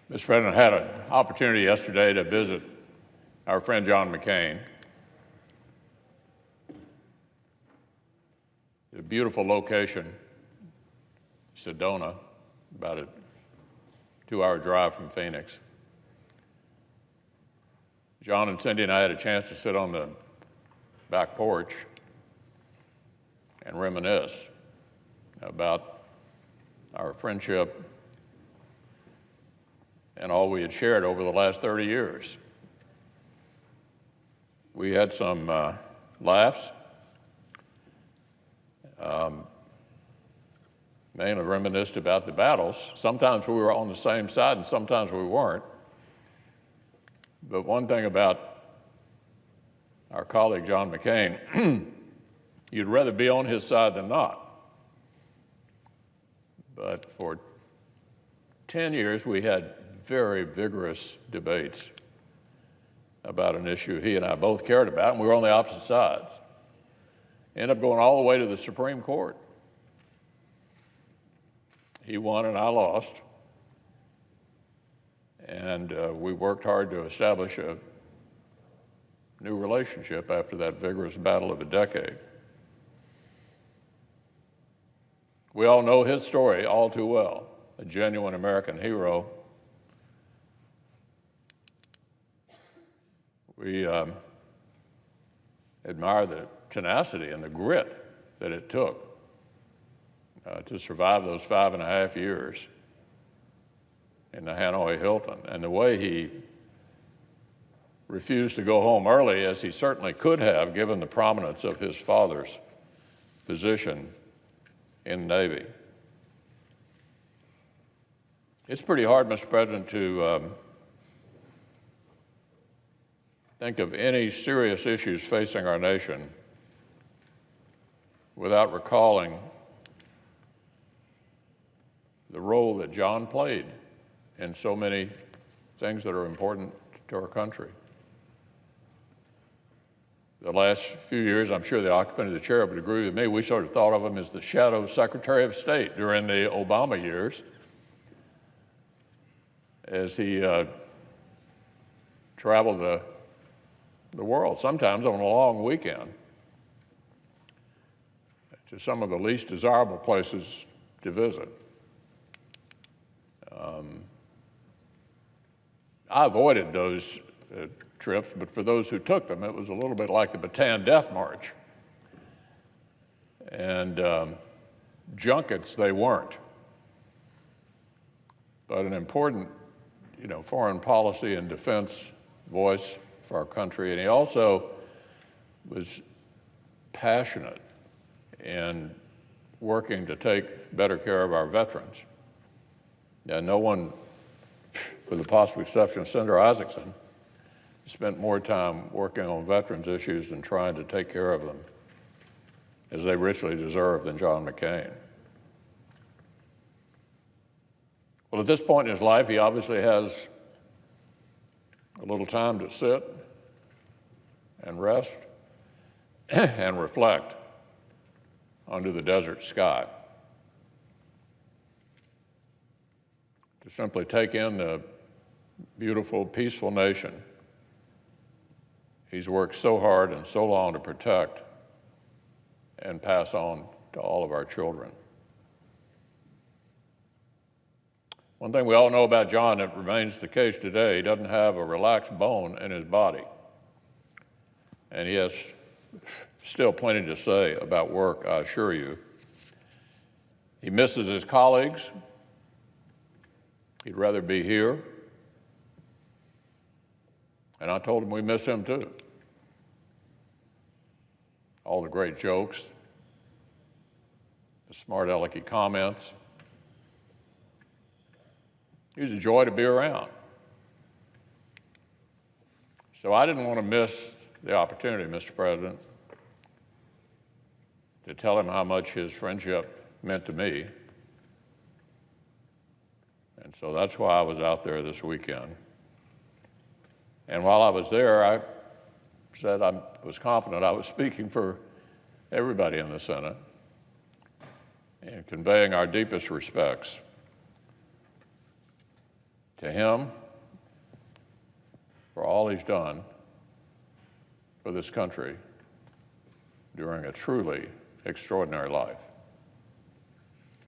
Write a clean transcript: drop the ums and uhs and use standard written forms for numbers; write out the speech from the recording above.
Mr. President, I had an opportunity yesterday to visit our friend John McCain. A beautiful location, Sedona, about a 2-hour drive from Phoenix. John and Cindy and I had a chance to sit on the back porch and reminisce about our friendship and all we had shared over the last 30 years. We had some laughs, mainly reminisced about the battles. Sometimes we were on the same side and sometimes we weren't. But one thing about our colleague John McCain, you'd rather be on his side than not. But for 10 years, we had very vigorous debates about an issue he and I both cared about, and we were on the opposite sides. Ended up going all the way to the Supreme Court. He won and I lost. And we worked hard to establish a new relationship after that vigorous battle of a decade. We all know his story all too well, a genuine American hero. We admire the tenacity and the grit that it took to survive those 5.5 years in the Hanoi Hilton, and the way he refused to go home early, as he certainly could have, given the prominence of his father's position in the Navy. It's pretty hard, Mr. President, to think of any serious issues facing our nation without recalling the role that John played in so many things that are important to our country. The last few years, I'm sure the occupant of the chair would agree with me, we sort of thought of him as the shadow Secretary of State during the Obama years, as he traveled the world, sometimes on a long weekend, to some of the least desirable places to visit. I avoided those trips, but for those who took them, it was a little bit like the Bataan Death March. And junkets they weren't, but an important, foreign policy and defense voice for our country. And he also was passionate in working to take better care of our veterans. And no one, with the possible exception of Senator Isaacson, spent more time working on veterans issues and trying to take care of them as they richly deserve than John McCain. Well, at this point in his life, he obviously has a little time to sit and rest and reflect under the desert sky, to simply take in the beautiful, peaceful nation he's worked so hard and so long to protect and pass on to all of our children. One thing we all know about John that remains the case today, he doesn't have a relaxed bone in his body. And he has still plenty to say about work, I assure you. He misses his colleagues. He'd rather be here. And I told him we miss him too. All the great jokes, the smart alecky comments. He was a joy to be around. So I didn't want to miss the opportunity, Mr. President, to tell him how much his friendship meant to me. And so that's why I was out there this weekend. And while I was there, I said I was confident I was speaking for everybody in the Senate and conveying our deepest respects to him for all he's done for this country during a truly extraordinary life.